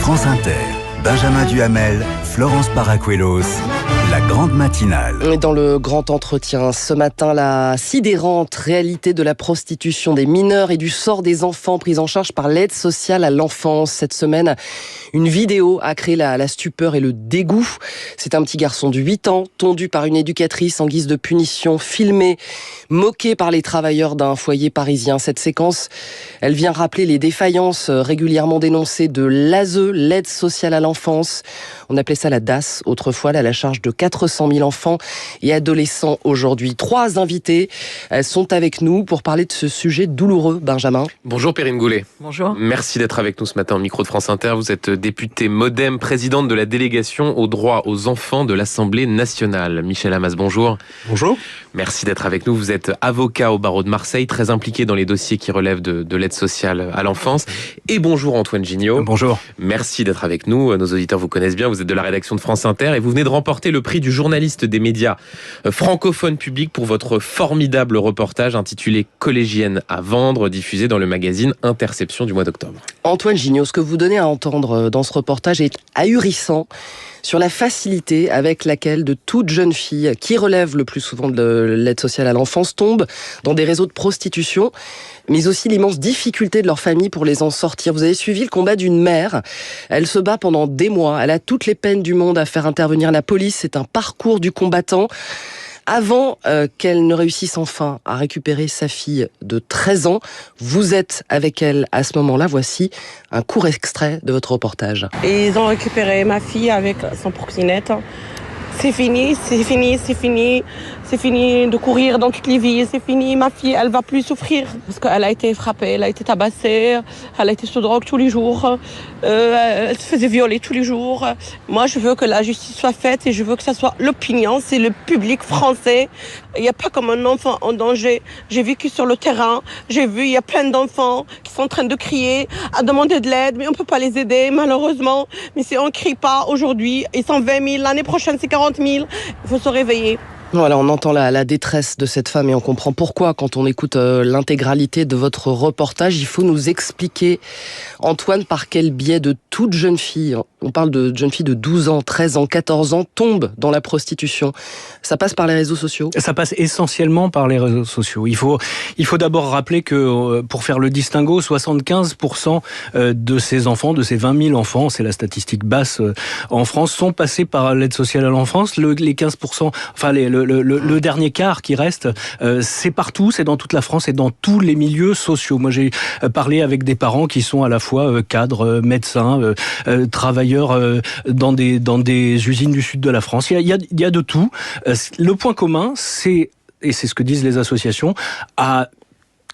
France Inter, Benjamin Duhamel, Florence Paracuelos, la grande matinale. Et dans le grand entretien, ce matin, la sidérante réalité de la prostitution des mineurs et du sort des enfants pris en charge par l'aide sociale à l'enfance. Cette semaine, une vidéo a créé la stupeur et le dégoût. C'est un petit garçon de 8 ans, tondu par une éducatrice en guise de punition, filmé, moqué par les travailleurs d'un foyer parisien. Cette séquence, elle vient rappeler les défaillances régulièrement dénoncées de l'ASE, l'aide sociale à l'enfance. On appelait ça la DAS autrefois, là, la charge de 400 000 enfants et adolescents aujourd'hui. 3 invités sont avec nous pour parler de ce sujet douloureux, Benjamin. Bonjour Perrine Goulet. Bonjour. Merci d'être avec nous ce matin au micro de France Inter. Vous êtes députée MoDem, présidente de la délégation aux droits aux enfants de l'Assemblée nationale. Michel Hamaz, bonjour. Bonjour. Merci d'être avec nous. Vous êtes avocat au barreau de Marseille, très impliqué dans les dossiers qui relèvent de l'aide sociale à l'enfance. Et bonjour Antoine Gignot. Bonjour. Merci d'être avec nous. Nos auditeurs vous connaissent bien. Vous êtes de la rédaction de France Inter et vous venez de remporter le prix du journaliste des médias francophones publics pour votre formidable reportage intitulé « Collégienne à vendre », diffusé dans le magazine Interception du mois d'octobre. Antoine Gignot, ce que vous donnez à entendre dans ce reportage est ahurissant sur la facilité avec laquelle de toutes jeunes filles qui relèvent le plus souvent de l'aide sociale à l'enfance tombent dans des réseaux de prostitution, mais aussi l'immense difficulté de leur famille pour les en sortir. Vous avez suivi le combat d'une mère. Elle se bat pendant des mois. Elle a toutes les peines du monde à faire intervenir la police. C'est un parcours du combattant. Avant qu'elle ne réussisse enfin à récupérer sa fille de 13 ans, vous êtes avec elle à ce moment-là. Voici un court extrait de votre reportage. Et ils ont récupéré ma fille avec son proxénète. C'est fini, c'est fini, c'est fini. C'est fini de courir dans toutes les villes, c'est fini. Ma fille, elle va plus souffrir parce qu'elle a été frappée, elle a été tabassée, elle a été sous drogue tous les jours, elle se faisait violer tous les jours. Moi, je veux que la justice soit faite et je veux que ça soit l'opinion, c'est le public français. Il n'y a pas comme un enfant en danger. J'ai vécu sur le terrain, j'ai vu, il y a plein d'enfants qui sont en train de crier, à demander de l'aide, mais on ne peut pas les aider, malheureusement. Mais si on ne crie pas aujourd'hui, ils sont 20 000, l'année prochaine c'est 40 000, il faut se réveiller. Voilà, on entend la détresse de cette femme et on comprend pourquoi quand on écoute l'intégralité de votre reportage. Il faut nous expliquer, Antoine, par quel biais de toute jeune fille, on parle de jeunes filles de 12 ans, 13 ans, 14 ans, tombent dans la prostitution. Ça passe par les réseaux sociaux ? Ça passe essentiellement par les réseaux sociaux. Il faut d'abord rappeler que, pour faire le distinguo, 75% de ces enfants, de ces 20 000 enfants, c'est la statistique basse en France, sont passés par l'aide sociale à l'enfance. Les 15%, enfin le dernier quart qui reste, c'est partout, c'est dans toute la France et dans tous les milieux sociaux. Moi, j'ai parlé avec des parents qui sont à la fois cadres, médecins, travailleurs dans des usines du sud de la France. Il y a de tout. Le point commun, c'est ce que disent les associations, à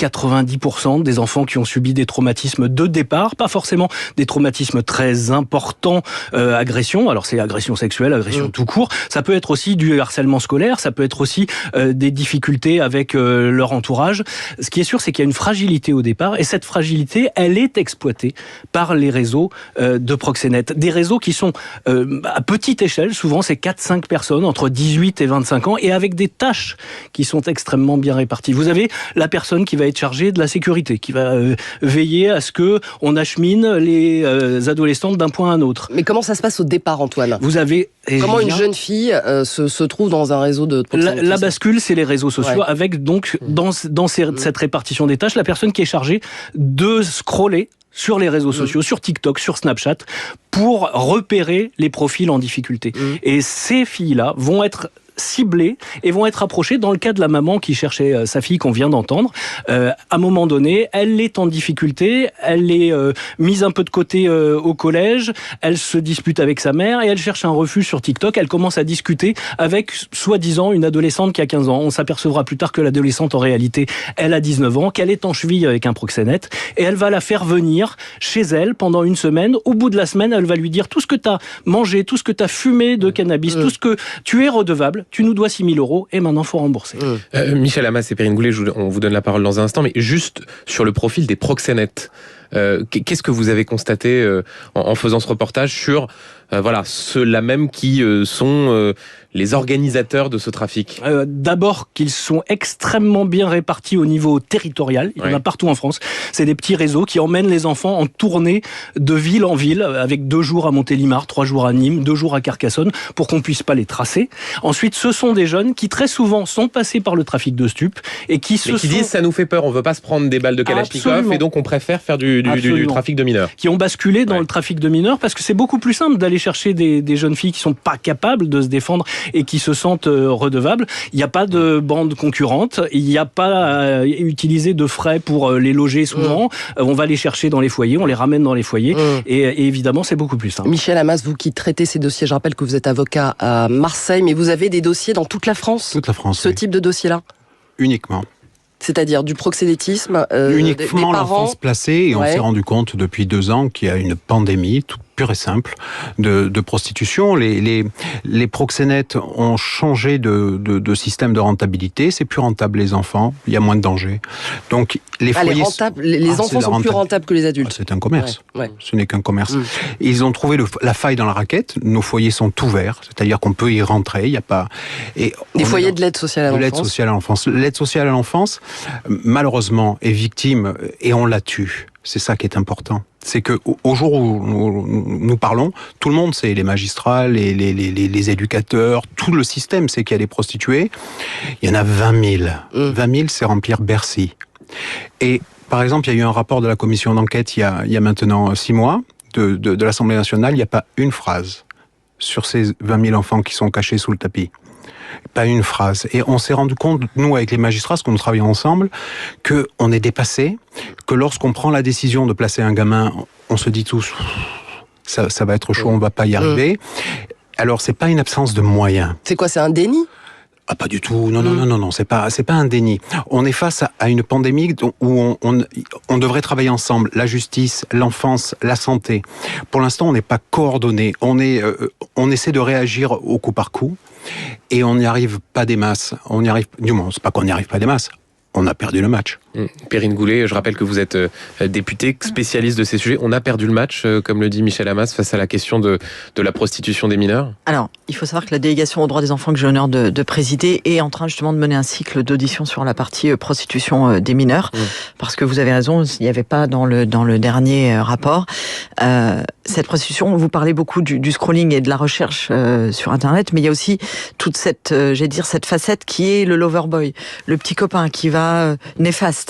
90% des enfants qui ont subi des traumatismes de départ, pas forcément des traumatismes très importants, agression, alors c'est agression sexuelle, agression tout court, ça peut être aussi du harcèlement scolaire, ça peut être aussi des difficultés avec leur entourage. Ce qui est sûr, c'est qu'il y a une fragilité au départ, et cette fragilité, elle est exploitée par les réseaux de proxénètes. Des réseaux qui sont à petite échelle, souvent c'est 4-5 personnes, entre 18 et 25 ans, et avec des tâches qui sont extrêmement bien réparties. Vous avez la personne qui va être chargée de la sécurité, qui va veiller à ce que on achemine les adolescentes d'un point à un autre. Mais comment ça se passe au départ, Antoine ? Vous avez comment une jeune fille se trouve dans un réseau de proxénétisme ? La bascule, c'est les réseaux sociaux, avec donc cette répartition des tâches, la personne qui est chargée de scroller sur les réseaux sociaux, sur TikTok, sur Snapchat, pour repérer les profils en difficulté. Et ces filles-là vont être ciblées et vont être approchées dans le cas de la maman qui cherchait sa fille qu'on vient d'entendre. À un moment donné, elle est en difficulté, elle est mise un peu de côté au collège, elle se dispute avec sa mère et elle cherche un refuge sur TikTok. Elle commence à discuter avec soi-disant une adolescente qui a 15 ans. On s'apercevra plus tard que l'adolescente en réalité, elle a 19 ans, qu'elle est en cheville avec un proxénète et elle va la faire venir chez elle pendant une semaine. Au bout de la semaine, elle va lui dire tout ce que tu as mangé, tout ce que tu as fumé de cannabis, tout ce que tu es redevable, tu nous dois 6 000 € et maintenant il faut rembourser. Michel Hamaz et Perrine Goulet, on vous donne la parole dans un instant, mais juste sur le profil des proxénètes. Qu'est-ce que vous avez constaté en faisant ce reportage sur ceux-là même qui sont les organisateurs de ce trafic? D'abord qu'ils sont extrêmement bien répartis au niveau territorial. Il y en a partout en France. C'est des petits réseaux qui emmènent les enfants en tournée de ville en ville, avec 2 jours à Montélimar, 3 jours à Nîmes, 2 jours à Carcassonne, pour qu'on puisse pas les tracer. Ensuite, ce sont des jeunes qui très souvent sont passés par le trafic de stupes et qui disent ça nous fait peur, on veut pas se prendre des balles de Kalachnikov. Absolument. Et donc on préfère faire du trafic de mineurs. Qui ont basculé dans le trafic de mineurs parce que c'est beaucoup plus simple d'aller chercher des jeunes filles qui sont pas capables de se défendre et qui se sentent redevables. Il n'y a pas de bande concurrente, il n'y a pas à utiliser de frais pour les loger souvent. On va les chercher dans les foyers, on les ramène dans les foyers et évidemment c'est beaucoup plus simple. Michel Hammas, vous qui traitez ces dossiers, je rappelle que vous êtes avocat à Marseille, mais vous avez des dossiers dans toute la France? Toute la France, Ce type de dossier-là? Uniquement. C'est-à-dire du proxénétisme, uniquement des parents. L'enfance placée, et on s'est rendu compte depuis 2 ans qu'il y a une pandémie toute pure et simple de prostitution. Les proxénètes ont changé de système de rentabilité. C'est plus rentable les enfants, il y a moins de danger. Donc les foyers, les enfants sont plus rentables que les adultes. C'est un commerce. Ce n'est qu'un commerce. Ils ont trouvé la faille dans la raquette. Nos foyers sont ouverts, c'est-à-dire qu'on peut y rentrer. Il y a pas. Des foyers de l'aide sociale à l'enfance. L'aide sociale à l'enfance, malheureusement, est victime et on la tue. C'est ça qui est important. C'est que au jour où nous parlons, tout le monde sait, les magistrats, les éducateurs, tout le système sait qu'il y a des prostituées. Il y en a 20 000. 20 000, c'est remplir Bercy. Et par exemple, il y a eu un rapport de la commission d'enquête il y a maintenant 6 mois de l'Assemblée nationale. Il n'y a pas une phrase sur ces 20 000 enfants qui sont cachés sous le tapis. Pas une phrase. Et on s'est rendu compte, nous, avec les magistrats, parce qu'on travaille ensemble, qu'on est dépassé, que lorsqu'on prend la décision de placer un gamin, on se dit tous, ça va être chaud, on va pas y arriver. Alors, c'est pas une absence de moyens. C'est quoi, c'est un déni ? Ah, pas du tout. Non, c'est pas un déni. On est face à une pandémie où on devrait travailler ensemble. La justice, l'enfance, la santé. Pour l'instant, on n'est pas coordonnés. On essaie de réagir au coup par coup. Et on n'y arrive pas des masses. Du moins, c'est pas qu'on n'y arrive pas des masses. On a perdu le match. Perrine Goulet, je rappelle que vous êtes députée, spécialiste de ces sujets. On a perdu le match, comme le dit Michel Hammas, face à la question de la prostitution des mineurs. Alors, il faut savoir que la délégation aux droits des enfants que j'ai l'honneur de présider est en train justement de mener un cycle d'audition sur la partie prostitution des mineurs. Parce que vous avez raison, il n'y avait pas dans le dernier rapport. Cette prostitution, vous parlez beaucoup du scrolling et de la recherche sur Internet, mais il y a aussi toute cette facette qui est le lover boy, le petit copain qui va néfaste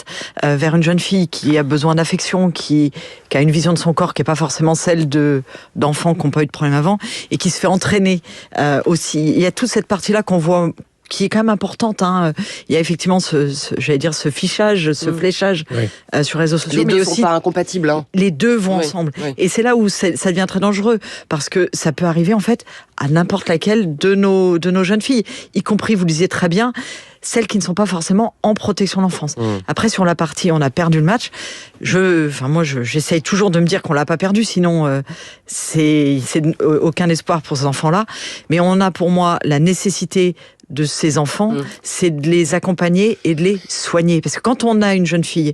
vers une jeune fille qui a besoin d'affection, qui a une vision de son corps qui n'est pas forcément celle d'enfants qui n'ont pas eu de problème avant et qui se fait entraîner aussi. Il y a toute cette partie-là qu'on voit qui est quand même importante. Il y a effectivement ce fichage, ce fléchage sur les réseaux sociaux. Les deux sont pas incompatibles. Les deux vont ensemble. Et c'est là où ça devient très dangereux, parce que ça peut arriver en fait à n'importe laquelle de nos jeunes filles, y compris, vous le disiez très bien, celles qui ne sont pas forcément en protection de l'enfance. Après, sur la partie on a perdu le match, j'essaye toujours de me dire qu'on l'a pas perdu, sinon c'est aucun espoir pour ces enfants-là. Mais on a pour moi la nécessité de ces enfants, c'est de les accompagner et de les soigner. Parce que quand on a une jeune fille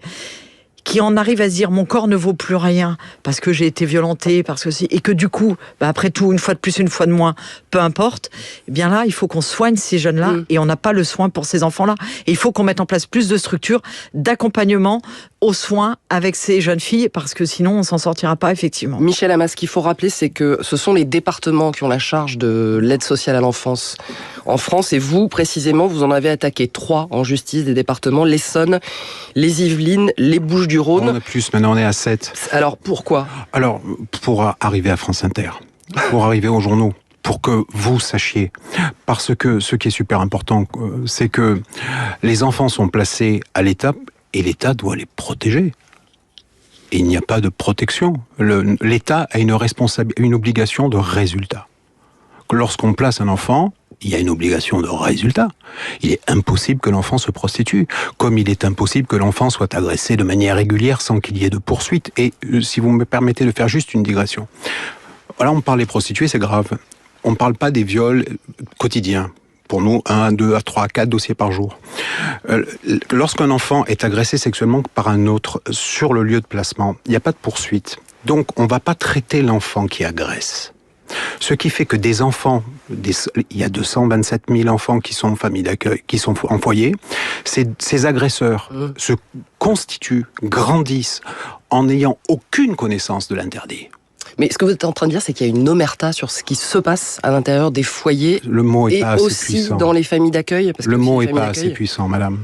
qui en arrive à se dire mon corps ne vaut plus rien parce que j'ai été violentée, et que du coup, après tout, une fois de plus, une fois de moins, peu importe, eh bien là, il faut qu'on soigne ces jeunes-là et on n'a pas le soin pour ces enfants-là. Et il faut qu'on mette en place plus de structures d'accompagnement aux soins avec ces jeunes filles, parce que sinon on s'en sortira pas, effectivement. Michel Hammas, ce qu'il faut rappeler, c'est que ce sont les départements qui ont la charge de l'aide sociale à l'enfance en France, et vous, précisément, vous en avez attaqué 3 en justice des départements, l'Essonne, les Yvelines, les Bouches-du-Rhône. On a plus, maintenant on est à 7. Alors pourquoi ? Alors, pour arriver à France Inter, pour arriver aux journaux, pour que vous sachiez. Parce que ce qui est super important, c'est que les enfants sont placés à l'État, et l'État doit les protéger. Et il n'y a pas de protection. L'État a une obligation de résultat. Lorsqu'on place un enfant, il y a une obligation de résultat. Il est impossible que l'enfant se prostitue, comme il est impossible que l'enfant soit agressé de manière régulière sans qu'il y ait de poursuite. Et si vous me permettez de faire juste une digression. Voilà, on parle des prostituées, c'est grave. On ne parle pas des viols quotidiens. pour nous, 1, 2, 3, 4 dossiers par jour. Lorsqu'un enfant est agressé sexuellement par un autre sur le lieu de placement, il n'y a pas de poursuite. Donc, on ne va pas traiter l'enfant qui agresse. Ce qui fait que des enfants, il y a 227 000 enfants qui sont en famille d'accueil, qui sont en foyer, ces agresseurs se constituent, grandissent en n'ayant aucune connaissance de l'interdit. Mais ce que vous êtes en train de dire, c'est qu'il y a une omerta sur ce qui se passe à l'intérieur des foyers le mot est et pas assez aussi puissant. dans les familles d'accueil. Le mot n'est pas assez puissant, madame.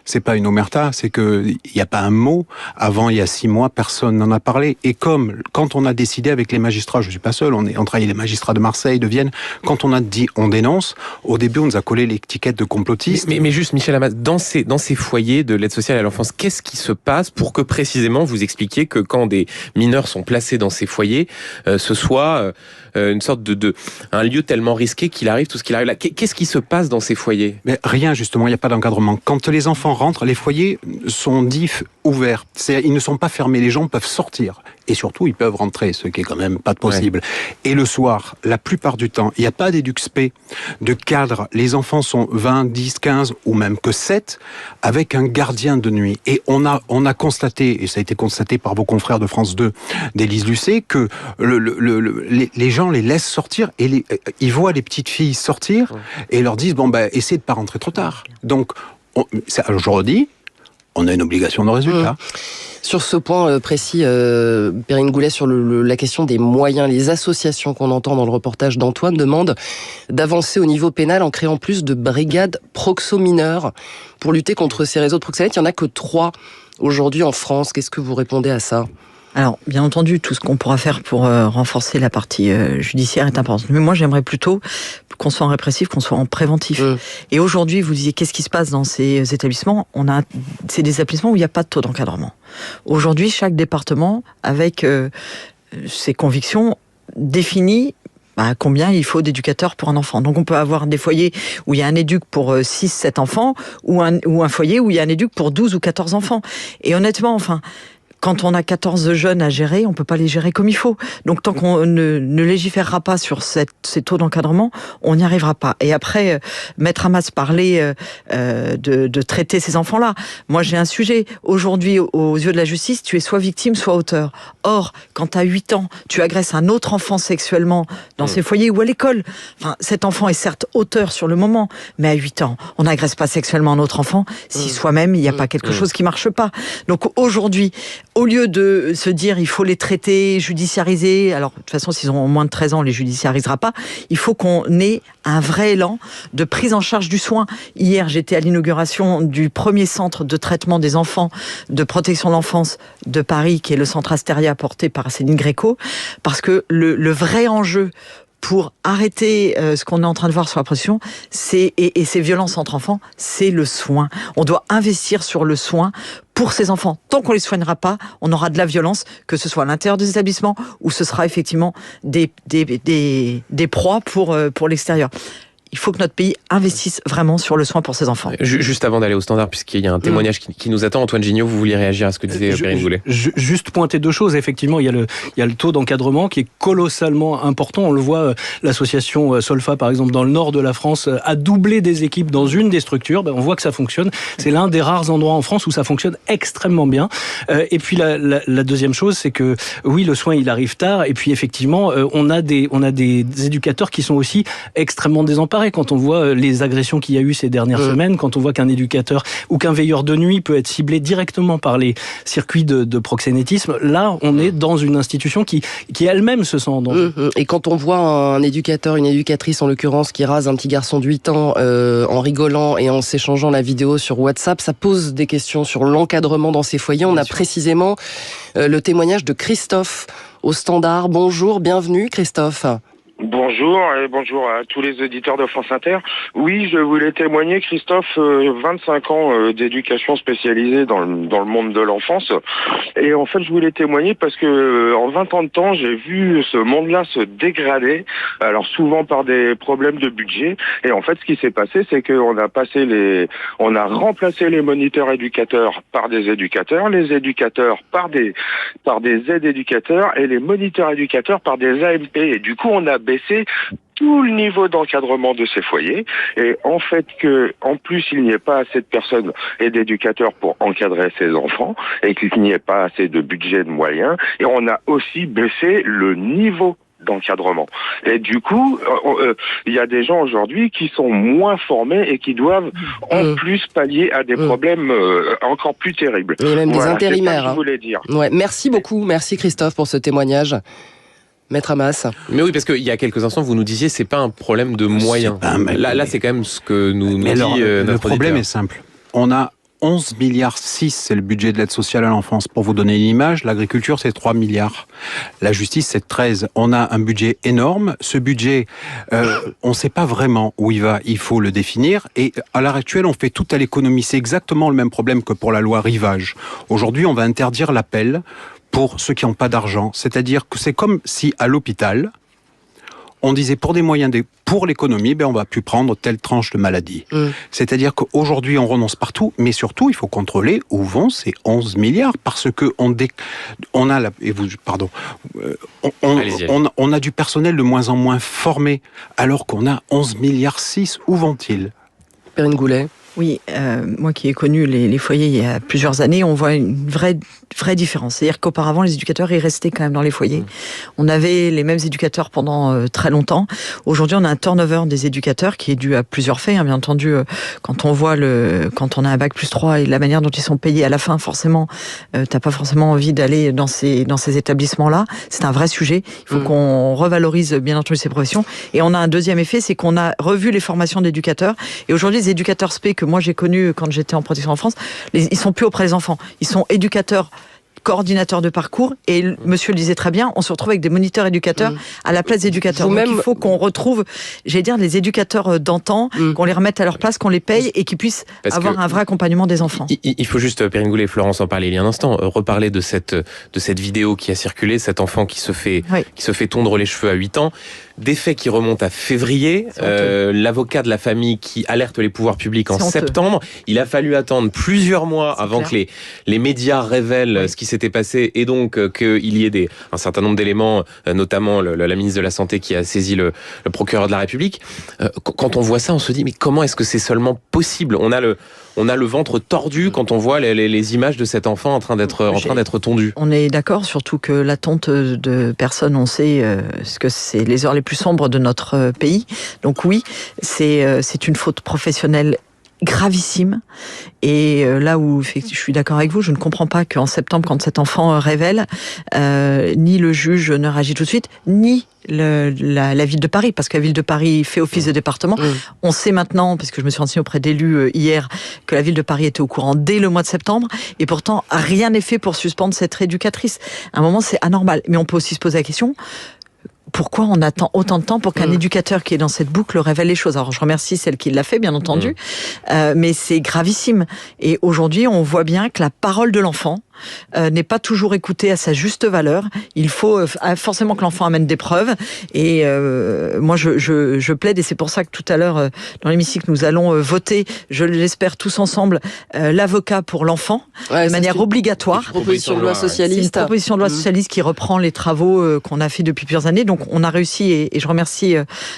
C'est pas une omerta, c'est que il n'y a pas un mot. Avant, il y a 6 mois, personne n'en a parlé. Et comme, quand on a décidé avec les magistrats, je suis pas seul, on travaille les magistrats de Marseille, de Vienne, quand on a dit on dénonce, au début, on nous a collé l'étiquette de complotiste. Mais juste, Michel Amas, dans ces foyers de l'aide sociale à l'enfance, qu'est-ce qui se passe pour que précisément vous expliquiez que quand des mineurs sont placés dans ces foyers, ce soit une sorte un lieu tellement risqué qu'il arrive tout ce qu'il arrive là. Qu'est-ce qui se passe dans ces foyers? Mais rien, justement, il n'y a pas d'encadrement. Quand les enfants rentrent, les foyers sont dits ouverts. Ils ne sont pas fermés, les gens peuvent sortir. Et surtout, ils peuvent rentrer, ce qui est quand même pas possible. Ouais. Et le soir, la plupart du temps, il n'y a pas d'éduc-spé, de cadre. Les enfants sont 20, 10, 15 ou même que 7 avec un gardien de nuit. Et on a constaté, et ça a été constaté par vos confrères de France 2, d'Élise Lucet, que les gens les laissent sortir et ils voient les petites filles sortir et leur disent, essayez de pas rentrer trop tard. Donc, je redis, on a une obligation de résultat. Sur ce point précis, Perrine Goulet, sur la question des moyens, les associations qu'on entend dans le reportage d'Antoine demandent d'avancer au niveau pénal en créant plus de brigades proxo-mineurs pour lutter contre ces réseaux de proxénètes. Il n'y en a que 3 aujourd'hui en France. Qu'est-ce que vous répondez à ça ? Alors, bien entendu, tout ce qu'on pourra faire pour renforcer la partie judiciaire est important. Mais moi, j'aimerais plutôt qu'on soit en répressif, qu'on soit en préventif. Et aujourd'hui, vous disiez, qu'est-ce qui se passe dans ces établissements ? C'est des établissements où il n'y a pas de taux d'encadrement. Aujourd'hui, chaque département, avec ses convictions, définit combien il faut d'éducateurs pour un enfant. Donc on peut avoir des foyers où il y a un éduc pour 6-7 enfants, ou un foyer où il y a un éduc pour 12 ou 14 enfants. Et honnêtement, quand on a 14 jeunes à gérer, on peut pas les gérer comme il faut. Donc tant qu'on ne légiférera pas sur ces taux d'encadrement, on n'y arrivera pas. Et après, Maître Amas parlait de traiter ces enfants-là. Moi, j'ai un sujet. Aujourd'hui, aux yeux de la justice, tu es soit victime, soit auteur. Or, quand tu as 8 ans, tu agresses un autre enfant sexuellement dans ces foyers ou à l'école. Cet enfant est certes auteur sur le moment, mais à 8 ans, on n'agresse pas sexuellement un autre enfant si soi-même, il n'y a pas quelque chose qui marche pas. Donc aujourd'hui, au lieu de se dire il faut les traiter, judiciariser, alors de toute façon s'ils ont moins de 13 ans, on les judiciarisera pas, il faut qu'on ait un vrai élan de prise en charge du soin. Hier, j'étais à l'inauguration du premier centre de traitement des enfants de protection de l'enfance de Paris, qui est le centre Astéria porté par Céline Gréco, parce que le vrai enjeu pour arrêter ce qu'on est en train de voir sur la prostitution, et ces violences entre enfants, c'est le soin. On doit investir sur le soin pour ces enfants. Tant qu'on les soignera pas, on aura de la violence, que ce soit à l'intérieur des établissements ou ce sera effectivement des proies pour l'extérieur. Il faut que notre pays investisse vraiment sur le soin pour ses enfants. Juste avant d'aller au standard, puisqu'il y a un témoignage qui nous attend, Antoine Gignot, vous vouliez réagir à ce que disait Perrine Goulet. Juste pointer 2 choses. Effectivement, il y a le taux d'encadrement qui est colossalement important. On le voit, l'association Solfa, par exemple, dans le nord de la France, a doublé des équipes dans une des structures. On voit que ça fonctionne. C'est l'un des rares endroits en France où ça fonctionne extrêmement bien. Et puis la deuxième chose, c'est que oui, le soin, il arrive tard. Et puis effectivement, on a des éducateurs qui sont aussi extrêmement désemparés. Quand on voit les agressions qu'il y a eu ces dernières semaines, quand on voit qu'un éducateur ou qu'un veilleur de nuit peut être ciblé directement par les circuits de proxénétisme, là, on est dans une institution qui elle-même se sent en danger. Et quand on voit un éducateur, une éducatrice en l'occurrence, qui rase un petit garçon de 8 ans en rigolant et en s'échangeant la vidéo sur WhatsApp, ça pose des questions sur l'encadrement dans ces foyers. On a précisément le témoignage de Christophe au standard. Bonjour, bienvenue Christophe. Bonjour et bonjour à tous les auditeurs de France Inter. Oui, je voulais témoigner, Christophe, 25 ans d'éducation spécialisée dans le monde de l'enfance. Et en fait, je voulais témoigner parce que en 20 ans de temps, j'ai vu ce monde-là se dégrader. Alors souvent par des problèmes de budget. Et en fait, ce qui s'est passé, c'est qu'on a remplacé les moniteurs éducateurs par des éducateurs, les éducateurs par des aides éducateurs et les moniteurs éducateurs par des AMP. Et du coup, on a baissé tout le niveau d'encadrement de ces foyers, et en fait que, en plus, il n'y ait pas assez de personnes et d'éducateurs pour encadrer ces enfants, et qu'il n'y ait pas assez de budget, de moyens, et on a aussi baissé le niveau d'encadrement. Et du coup, il y a des gens aujourd'hui qui sont moins formés et qui doivent en plus pallier à des problèmes encore plus terribles. Et même des intérimaires. C'est ça que je voulais dire. Ouais, merci beaucoup, merci Christophe pour ce témoignage. Maître Hamas. Mais oui, parce qu'il y a quelques instants, vous nous disiez, c'est pas un problème de moyens. Là, c'est quand même ce que nous dit le problème est simple. On a 11 milliards 6, c'est le budget de l'aide sociale à l'enfance. Pour vous donner une image, l'agriculture, c'est 3 milliards. La justice, c'est 13. On a un budget énorme. Ce budget, on ne sait pas vraiment où il va. Il faut le définir. Et à l'heure actuelle, on fait tout à l'économie. C'est exactement le même problème que pour la loi Rivage. Aujourd'hui, on va interdire l'appel pour ceux qui n'ont pas d'argent. C'est-à-dire que c'est comme si, à l'hôpital, on disait pour des moyens, pour l'économie, on va plus prendre telle tranche de maladie. C'est-à-dire qu'aujourd'hui, on renonce partout, mais surtout, il faut contrôler où vont ces 11 milliards, parce que on a du personnel de moins en moins formé, alors qu'on a 11 milliards 6. Où vont-ils ? Perrine Goulet. Oui, moi qui ai connu les foyers il y a plusieurs années, on voit une vraie différence. C'est-à-dire qu'auparavant, les éducateurs, ils restaient quand même dans les foyers. On avait les mêmes éducateurs pendant très longtemps. Aujourd'hui, on a un turnover des éducateurs qui est dû à plusieurs faits. Bien entendu, quand on a un bac plus 3 et la manière dont ils sont payés à la fin, forcément, t'as pas forcément envie d'aller dans ces établissements-là. C'est un vrai sujet. Il faut qu'on revalorise, bien entendu, ces professions. Et on a un deuxième effet, c'est qu'on a revu les formations d'éducateurs. Et aujourd'hui, les éducateurs spé que moi j'ai connus quand j'étais en protection enfance, ils sont plus auprès des enfants. Ils sont éducateurs, coordinateurs de parcours, et monsieur le disait très bien, on se retrouve avec des moniteurs éducateurs à la place d'éducateurs. Donc il faut qu'on retrouve, les éducateurs d'antan, qu'on les remette à leur place, qu'on les paye et qu'ils puissent avoir un vrai accompagnement des enfants. Il faut juste, Perrine Goulet et Florence en parlaient il y a un instant, reparler de cette vidéo qui a circulé, cet enfant qui se fait tondre les cheveux à 8 ans. Des faits qui remontent à février, l'avocat de la famille qui alerte les pouvoirs publics en septembre. Il a fallu attendre plusieurs mois avant que les médias révèlent ce qui s'était passé, et donc qu'il y ait un certain nombre d'éléments, notamment la ministre de la Santé qui a saisi le procureur de la République. Quand on voit ça, on se dit mais comment est-ce que c'est seulement possible ? On a le ventre tordu quand on voit les images de cet enfant en train d'être tondu. On est d'accord, surtout que l'attente de personnes, on sait ce que c'est les heures les plus sombres de notre pays. Donc oui, c'est une faute professionnelle gravissime. Et là où je suis d'accord avec vous, je ne comprends pas qu'en septembre, quand cet enfant révèle, ni le juge ne réagit tout de suite, ni la ville de Paris, parce que la ville de Paris fait office de département. On sait maintenant, parce que je me suis renseignée auprès d'élus hier, que la ville de Paris était au courant dès le mois de septembre, et pourtant rien n'est fait pour suspendre cette rééducatrice. À un moment, c'est anormal. Mais on peut aussi se poser la question, pourquoi on attend autant de temps pour qu'un éducateur qui est dans cette boucle révèle les choses ? Alors je remercie celle qui l'a fait, bien entendu, mais c'est gravissime. Et aujourd'hui, on voit bien que la parole de l'enfant n'est pas toujours écoutée à sa juste valeur. Il faut forcément que l'enfant amène des preuves. Et moi, je plaide, et c'est pour ça que tout à l'heure, dans l'hémicycle, nous allons voter, je l'espère tous ensemble, l'avocat pour l'enfant, de manière obligatoire. Une proposition de loi socialiste. C'est une proposition de loi socialiste qui reprend les travaux qu'on a fait depuis plusieurs années. Donc on a réussi, et je remercie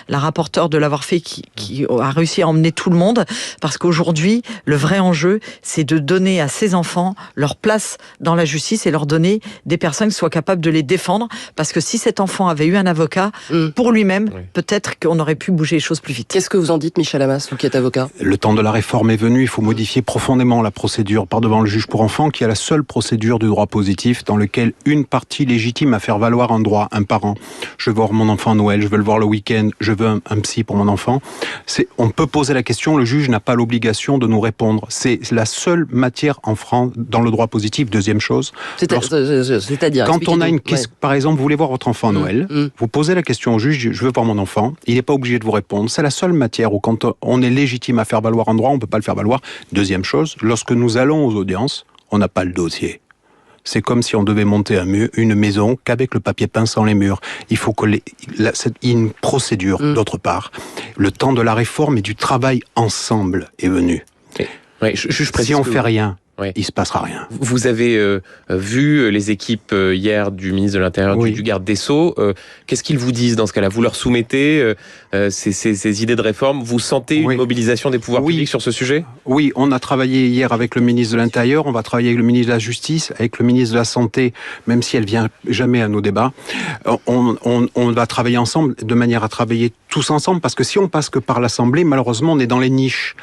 la rapporteure de l'avoir fait, qui a réussi à emmener tout le monde, parce qu'aujourd'hui, le vrai enjeu, c'est de donner à ces enfants leur place dans la justice et leur donner des personnes qui soient capables de les défendre, parce que si cet enfant avait eu un avocat pour lui-même, peut-être qu'on aurait pu bouger les choses plus vite. Qu'est-ce que vous en dites, Michel Hamas, vous qui êtes avocat ? Le temps de la réforme est venu, il faut modifier profondément la procédure par devant le juge pour enfants, qui est la seule procédure du droit positif dans lequel une partie légitime à faire valoir un droit, un parent. Je veux voir mon enfant à Noël, je veux le voir le week-end, je veux un psy pour mon enfant. On peut poser la question, le juge n'a pas l'obligation de nous répondre. C'est la seule matière en France dans le droit positif. Deuxième chose, c'est-à-dire quand on a une question, par exemple, vous voulez voir votre enfant à Noël, vous posez la question au juge, je veux voir mon enfant, il n'est pas obligé de vous répondre. C'est la seule matière où quand on est légitime à faire valoir un droit, on ne peut pas le faire valoir. Deuxième chose, lorsque nous allons aux audiences, on n'a pas le dossier. C'est comme si on devait monter une maison qu'avec le papier peint sans les murs. Il faut qu'il y ait une procédure, d'autre part. Le temps de la réforme et du travail ensemble est venu. Oui, je si on ne fait rien, il se passera rien. Vous avez vu les équipes hier du ministre de l'Intérieur, du garde des Sceaux. Qu'est-ce qu'ils vous disent dans ce cas-là? Vous leur soumettez ces idées de réforme? Vous sentez une mobilisation des pouvoirs publics sur ce sujet? Oui, on a travaillé hier avec le ministre de l'Intérieur, on va travailler avec le ministre de la Justice, avec le ministre de la Santé, même si elle vient jamais à nos débats. On va travailler ensemble de manière à travailler tous ensemble, parce que si on passe que par l'Assemblée, malheureusement, on est dans les niches.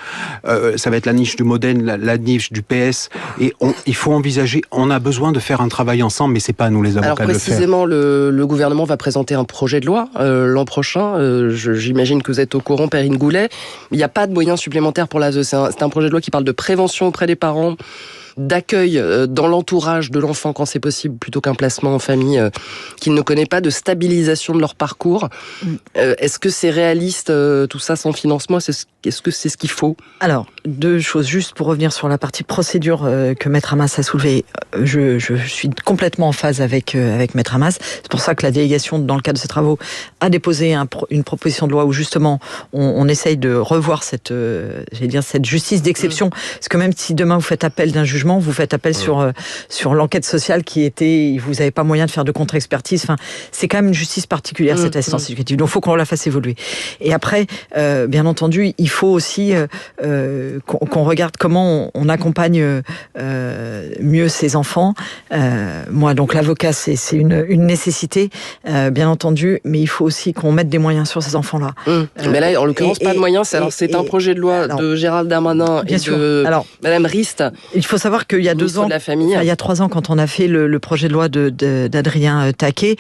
Ça va être la niche du Modem, la niche du PS, et il faut envisager, on a besoin de faire un travail ensemble, mais c'est pas à nous les avocats de le faire. Alors précisément, le gouvernement va présenter un projet de loi l'an prochain. J'imagine que vous êtes au courant, Perrine Goulet. Il n'y a pas de moyens supplémentaires pour l'ASE. C'est un projet de loi qui parle de prévention auprès des parents, d'accueil dans l'entourage de l'enfant quand c'est possible, plutôt qu'un placement en famille qu'il ne connaît pas, de stabilisation de leur parcours. Est-ce que c'est réaliste, tout ça sans financement? Est-ce que c'est ce qu'il faut? Alors, deux choses, juste pour revenir sur la partie procédure que Maître Hamas a soulevée. Je suis complètement en phase avec Maître Hamas. C'est pour ça que la délégation, dans le cadre de ses travaux, a déposé une proposition de loi où justement on essaye de revoir cette justice d'exception. Parce que même si demain vous faites appel d'un jugement, vous faites appel sur l'enquête sociale vous n'avez pas moyen de faire de contre-expertise. Enfin, c'est quand même une justice particulière, cette assistance éducative. Donc, il faut qu'on la fasse évoluer. Et après, bien entendu, il faut aussi qu'on regarde comment on accompagne mieux ces enfants. Moi, donc, l'avocat, c'est une nécessité, bien entendu, mais il faut aussi qu'on mette des moyens sur ces enfants-là. Mais là, en l'occurrence, pas de moyens. C'est un projet de loi de Gérald Darmanin et de Madame Rist. Il faut savoir qu'il y a 2 ans, il y a 3 ans, quand on a fait le projet de loi d'Adrien Taquet,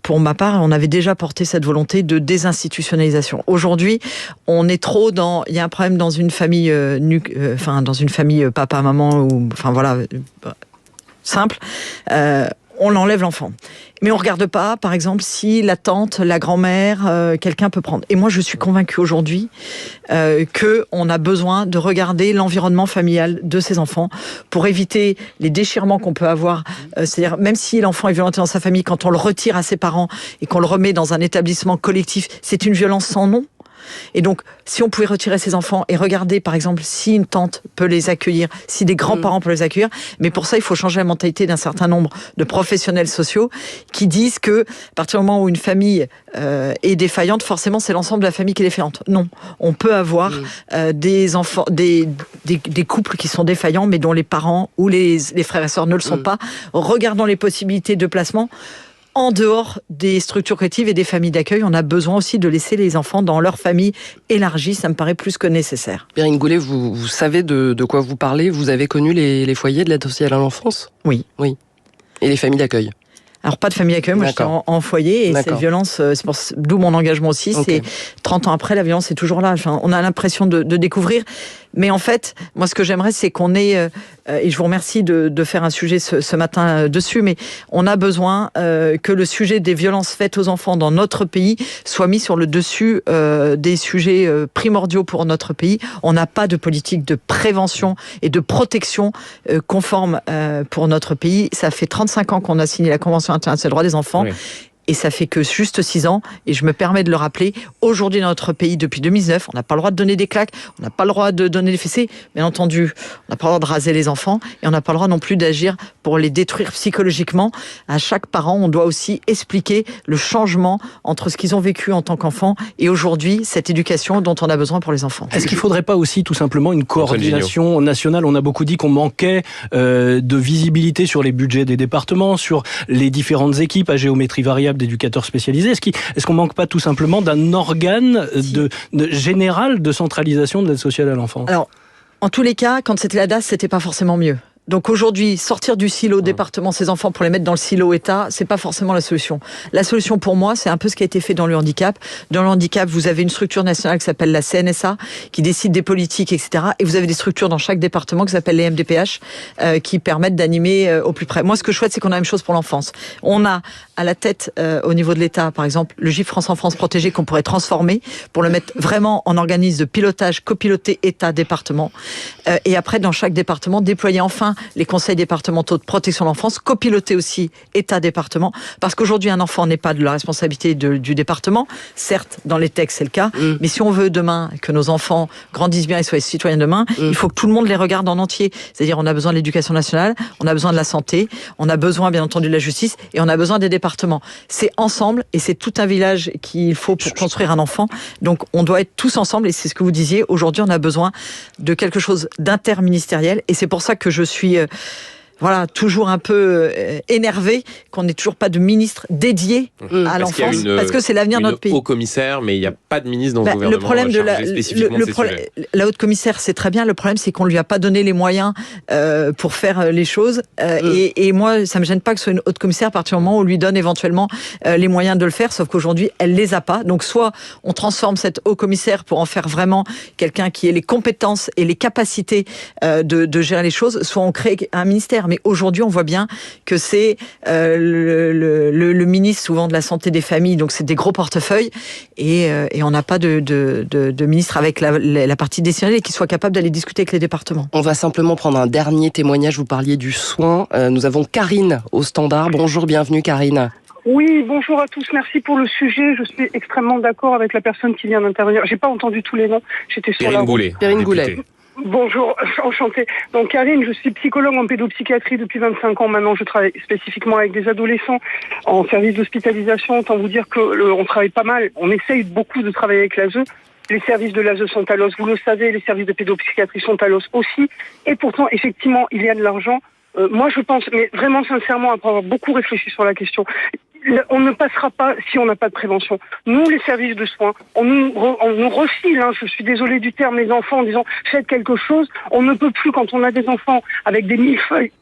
pour ma part, on avait déjà porté cette volonté de désinstitutionnalisation. Aujourd'hui, on est trop il y a un problème dans une famille, dans une famille papa, maman, simple. On enlève l'enfant. Mais on ne regarde pas, par exemple, si la tante, la grand-mère, quelqu'un peut prendre. Et moi, je suis convaincue aujourd'hui qu'on a besoin de regarder l'environnement familial de ces enfants pour éviter les déchirements qu'on peut avoir. C'est-à-dire, même si l'enfant est violenté dans sa famille, quand on le retire à ses parents et qu'on le remet dans un établissement collectif, c'est une violence sans nom. Et donc, si on pouvait retirer ces enfants et regarder, par exemple, si une tante peut les accueillir, si des grands-parents peuvent les accueillir, mais pour ça, il faut changer la mentalité d'un certain nombre de professionnels sociaux qui disent que, à partir du moment où une famille est défaillante, forcément, c'est l'ensemble de la famille qui est défaillante. Non, on peut avoir des enfants, des couples qui sont défaillants, mais dont les parents ou les frères et sœurs ne le sont pas. Regardons les possibilités de placement. En dehors des structures collectives et des familles d'accueil, on a besoin aussi de laisser les enfants dans leur famille élargie. Ça me paraît plus que nécessaire. Perrine Goulet, vous savez de quoi vous parlez? Vous avez connu les foyers de l'aide sociale à l'enfance? Oui. Et les familles d'accueil? Alors, pas de famille d'accueil, moi j'étais en foyer, et cette violence, d'où mon engagement aussi, c'est 30 ans après, la violence est toujours là. Enfin, on a l'impression de découvrir. Mais en fait, moi ce que j'aimerais, c'est qu'on ait, et je vous remercie de faire un sujet ce matin dessus, mais on a besoin que le sujet des violences faites aux enfants dans notre pays soit mis sur le dessus des sujets primordiaux pour notre pays. On n'a pas de politique de prévention et de protection conforme pour notre pays. Ça fait 35 ans qu'on a signé la Convention internationale des droits des enfants. Oui. Et ça fait que juste 6 ans, et je me permets de le rappeler, aujourd'hui dans notre pays, depuis 2009, on n'a pas le droit de donner des claques, on n'a pas le droit de donner des fessées, bien entendu, on n'a pas le droit de raser les enfants, et on n'a pas le droit non plus d'agir pour les détruire psychologiquement. À chaque parent, on doit aussi expliquer le changement entre ce qu'ils ont vécu en tant qu'enfants et aujourd'hui, cette éducation dont on a besoin pour les enfants. Est-ce qu'il ne faudrait pas aussi tout simplement une coordination nationale? On a beaucoup dit qu'on manquait de visibilité sur les budgets des départements, sur les différentes équipes à géométrie variable d'éducateurs spécialisés. Est-ce qu'on manque pas tout simplement d'un organe de général de centralisation de l'aide sociale à l'enfance? Alors, en tous les cas, quand c'était la DAS, c'était pas forcément mieux. Donc aujourd'hui, sortir du silo département ces enfants pour les mettre dans le silo État, c'est pas forcément la solution. La solution pour moi, c'est un peu ce qui a été fait dans le handicap. Dans le handicap, vous avez une structure nationale qui s'appelle la CNSA, qui décide des politiques, etc. Et vous avez des structures dans chaque département qui s'appellent les MDPH, qui permettent d'animer au plus près. Moi, ce que je souhaite, c'est qu'on a la même chose pour l'enfance. On a à la tête, au niveau de l'État, par exemple, le GIF France Enfance Protégée qu'on pourrait transformer pour le mettre vraiment en organisme de pilotage, copiloté État-département. Et après, dans chaque département, déployer enfin bien les conseils départementaux de protection de l'enfance, copiloter aussi État-département, parce qu'aujourd'hui, un enfant n'est pas de la responsabilité du département. Certes, dans les textes, c'est le cas, mais si on veut demain que nos enfants grandissent bien et soient citoyens demain, il faut que tout le monde les regarde en entier. C'est-à-dire, on a besoin de l'éducation nationale, on a besoin de la santé, on a besoin, bien entendu, de la justice, et on a besoin des départements. C'est ensemble, et c'est tout un village qu'il faut pour construire un enfant. Donc, on doit être tous ensemble, et c'est ce que vous disiez. Aujourd'hui, on a besoin de quelque chose d'interministériel, et c'est pour ça que je suis toujours un peu énervé qu'on n'ait toujours pas de ministre dédié à l'enfance, parce que c'est l'avenir de notre pays. Il y a une haut-commissaire, mais il n'y a pas de ministre dans le gouvernement. Le problème de la haute-commissaire, c'est très bien. Le problème, c'est qu'on ne lui a pas donné les moyens pour faire les choses. Et moi, ça ne me gêne pas que ce soit une haute-commissaire à partir du moment où on lui donne éventuellement les moyens de le faire, sauf qu'aujourd'hui, elle ne les a pas. Donc, soit on transforme cette haut-commissaire pour en faire vraiment quelqu'un qui ait les compétences et les capacités de gérer les choses, soit on crée un ministère. Mais aujourd'hui, on voit bien que c'est le ministre souvent de la santé des familles, donc c'est des gros portefeuilles, et on n'a pas de ministre avec la partie décisionnelle et qui soit capable d'aller discuter avec les départements. On va simplement prendre un dernier témoignage. Vous parliez du soin. Nous avons Karine au standard. Bonjour, bienvenue Karine. Oui, bonjour à tous. Merci pour le sujet. Je suis extrêmement d'accord avec la personne qui vient d'intervenir. J'ai pas entendu tous les noms. J'étais sur la route. Perrine Goulet. Bonjour, enchantée. Donc Karine, je suis psychologue en pédopsychiatrie depuis 25 ans maintenant. Je travaille spécifiquement avec des adolescents en service d'hospitalisation. Autant vous dire que on travaille pas mal. On essaye beaucoup de travailler avec l'ASE. Les services de l'ASE sont à l'os, vous le savez, les services de pédopsychiatrie sont à l'os aussi. Et pourtant, effectivement, il y a de l'argent. Moi, je pense, mais vraiment sincèrement, après avoir beaucoup réfléchi sur la question, on ne passera pas si on n'a pas de prévention. Nous, les services de soins, on nous refile, je suis désolée du terme, les enfants en disant faites quelque chose. On ne peut plus, quand on a des enfants avec des millefeuilles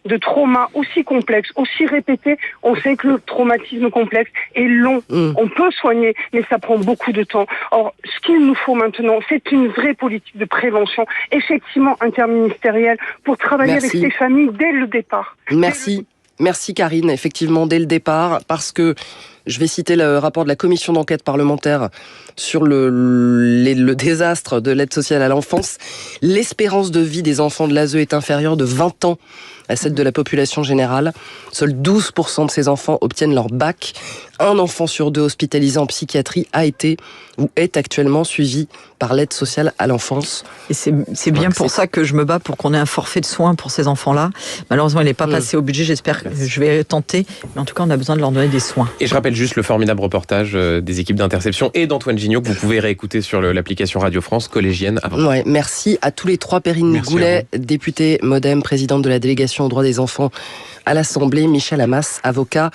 de traumas aussi complexes, aussi répétés, on sait que le traumatisme complexe est long. On peut soigner, mais ça prend beaucoup de temps. Or, ce qu'il nous faut maintenant, c'est une vraie politique de prévention, effectivement interministérielle, pour travailler avec ces familles dès le départ. Merci Karine, effectivement dès le départ, parce que je vais citer le rapport de la commission d'enquête parlementaire sur le désastre de l'aide sociale à l'enfance. L'espérance de vie des enfants de l'ASE est inférieure de 20 ans à celle de la population générale. Seuls 12% de ces enfants obtiennent leur bac. Un enfant sur deux hospitalisé en psychiatrie a été ou est actuellement suivi par l'aide sociale à l'enfance. Et c'est bien pour ça que je me bats pour qu'on ait un forfait de soins pour ces enfants-là. Malheureusement, il n'est pas passé au budget. J'espère que je vais tenter. Mais en tout cas, on a besoin de leur donner des soins. Et je rappelle juste le formidable reportage des équipes d'Interception et d'Antoine Gignot que vous pouvez réécouter sur l'application Radio France collégienne avant. Ouais, merci à tous les trois. Perrine Goulet, députée MoDem, présidente de la délégation aux droits des enfants à l'Assemblée, Michel Amas, avocat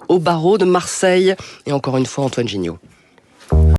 au barreau de Marseille, et encore une fois Antoine Gignot.